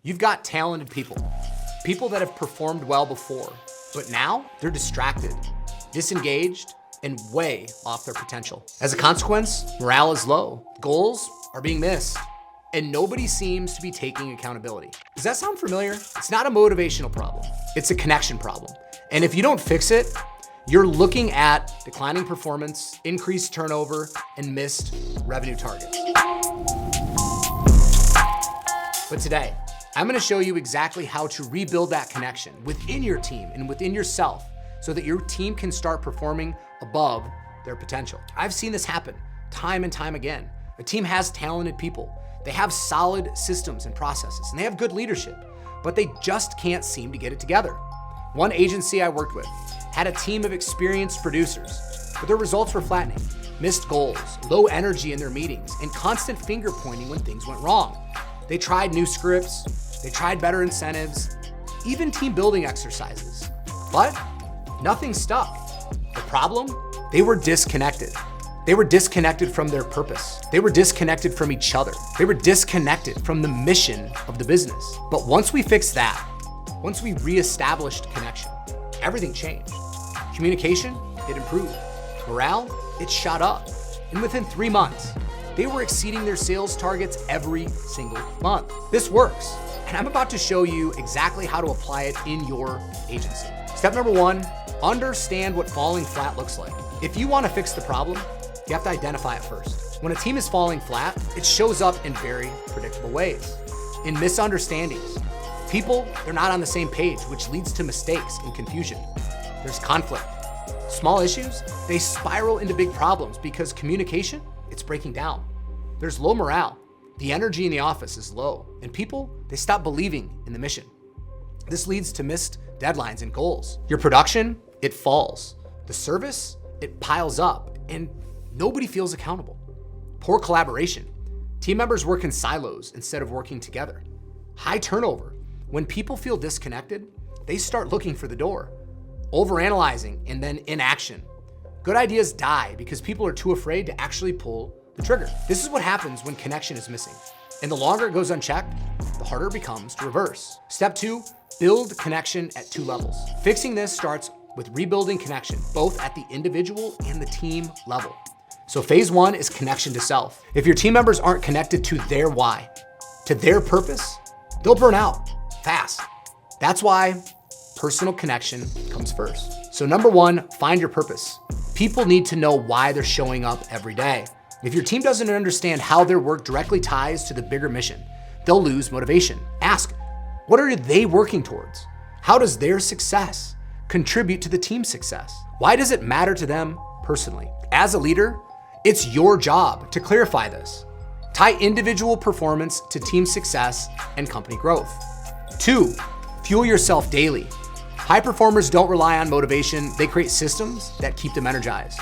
You've got talented people that have performed well before, but now they're distracted, disengaged, and way off their potential. As a consequence, morale is low, goals are being missed, and nobody seems to be taking accountability. Does that sound familiar? It's not a motivational problem, it's a connection problem. And if you don't fix it, you're looking at declining performance, increased turnover, and missed revenue targets. But today, I'm gonna show you exactly how to rebuild that connection within your team and within yourself so that your team can start performing above their potential. I've seen this happen time and time again. A team has talented people. They have solid systems and processes, and they have good leadership, but they just can't seem to get it together. One agency I worked with had a team of experienced producers, but their results were flattening, missed goals, low energy in their meetings, and constant finger pointing when things went wrong. They tried new scripts, they tried better incentives, even team building exercises, but nothing stuck. The problem? They were disconnected. They were disconnected from their purpose. They were disconnected from each other. They were disconnected from the mission of the business. But once we fixed that, once we reestablished connection, everything changed. Communication, it improved. Morale, it shot up. And within 3 months, they were exceeding their sales targets every single month. This works, and I'm about to show you exactly how to apply it in your agency. Step number 1, understand what falling flat looks like. If you want to fix the problem, you have to identify it first. When a team is falling flat, it shows up in very predictable ways. In misunderstandings, people, they're not on the same page, which leads to mistakes and confusion. There's conflict. Small issues, they spiral into big problems because communication, it's breaking down. There's low morale. The energy in the office is low, and people, they stop believing in the mission. This leads to missed deadlines and goals. Your production, it falls. The service, it piles up, and nobody feels accountable. Poor collaboration. Team members work in silos instead of working together. High turnover. When people feel disconnected, they start looking for the door. Overanalyzing and then inaction. Good ideas die because people are too afraid to actually pull the trigger. This is what happens when connection is missing. And the longer it goes unchecked, the harder it becomes to reverse. Step 2, build connection at 2 levels. Fixing this starts with rebuilding connection, both at the individual and the team level. So phase 1 is connection to self. If your team members aren't connected to their why, to their purpose, they'll burn out fast. That's why personal connection comes first. So number 1, find your purpose. People need to know why they're showing up every day. If your team doesn't understand how their work directly ties to the bigger mission, they'll lose motivation. Ask, what are they working towards? How does their success contribute to the team's success? Why does it matter to them personally? As a leader, it's your job to clarify this. Tie individual performance to team success and company growth. 2, fuel yourself daily. High performers don't rely on motivation, they create systems that keep them energized.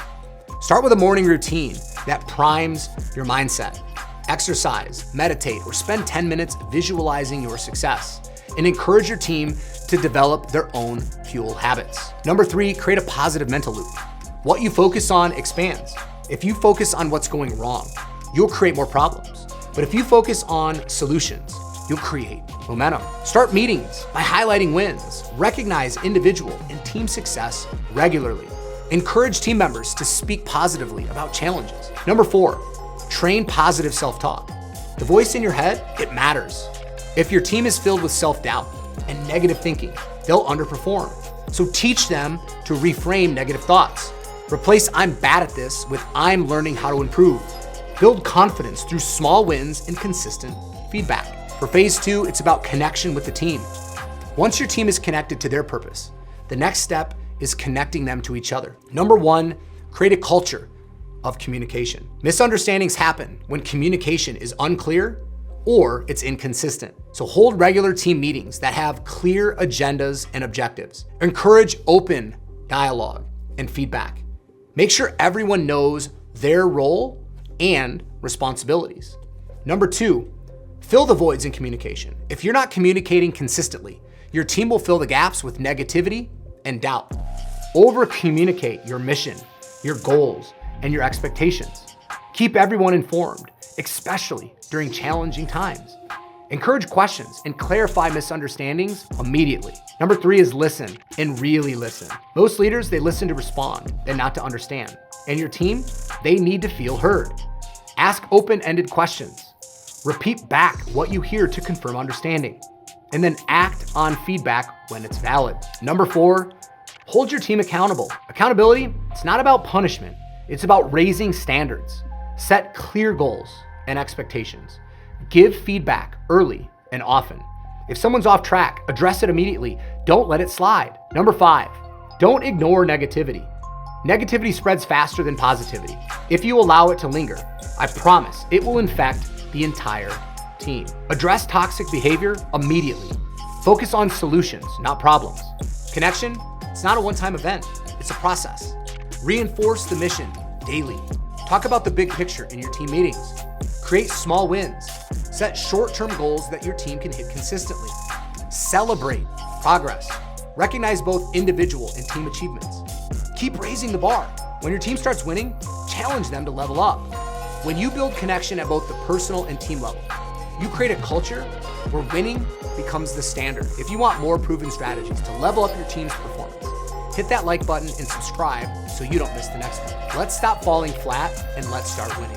Start with a morning routine that primes your mindset. Exercise, meditate, or spend 10 minutes visualizing your success, and encourage your team to develop their own fuel habits. Number 3, create a positive mental loop. What you focus on expands. If you focus on what's going wrong, you'll create more problems. But if you focus on solutions, you'll create momentum. Start meetings by highlighting wins. Recognize individual and team success regularly. Encourage team members to speak positively about challenges. Number 4, train positive self-talk. The voice in your head, it matters. If your team is filled with self-doubt and negative thinking, they'll underperform. So teach them to reframe negative thoughts. Replace "I'm bad at this" with "I'm learning how to improve." Build confidence through small wins and consistent feedback. For phase 2, it's about connection with the team. Once your team is connected to their purpose, the next step is connecting them to each other. Number 1, create a culture of communication. Misunderstandings happen when communication is unclear or it's inconsistent. So hold regular team meetings that have clear agendas and objectives. Encourage open dialogue and feedback. Make sure everyone knows their role and responsibilities. Number 2, fill the voids in communication. If you're not communicating consistently, your team will fill the gaps with negativity and doubt. Over-communicate your mission, your goals, and your expectations. Keep everyone informed, especially during challenging times. Encourage questions and clarify misunderstandings immediately. Number 3 is listen, and really listen. Most leaders, they listen to respond and not to understand. And your team, they need to feel heard. Ask open-ended questions. Repeat back what you hear to confirm understanding. And then act on feedback when it's valid. Number 4, hold your team accountable. Accountability, it's not about punishment. It's about raising standards. Set clear goals and expectations. Give feedback early and often. If someone's off track, address it immediately. Don't let it slide. Number 5, don't ignore negativity. Negativity spreads faster than positivity. If you allow it to linger, I promise it will infect the entire team. Address toxic behavior immediately. Focus on solutions, not problems. Connection, it's not a one-time event. It's a process. Reinforce the mission daily. Talk about the big picture in your team meetings. Create small wins. Set short-term goals that your team can hit consistently. Celebrate progress. Recognize both individual and team achievements. Keep raising the bar. When your team starts winning, challenge them to level up. When you build connection at both the personal and team level, you create a culture where winning becomes the standard. If you want more proven strategies to level up your team's performance, hit that like button and subscribe so you don't miss the next one. Let's stop falling flat and let's start winning.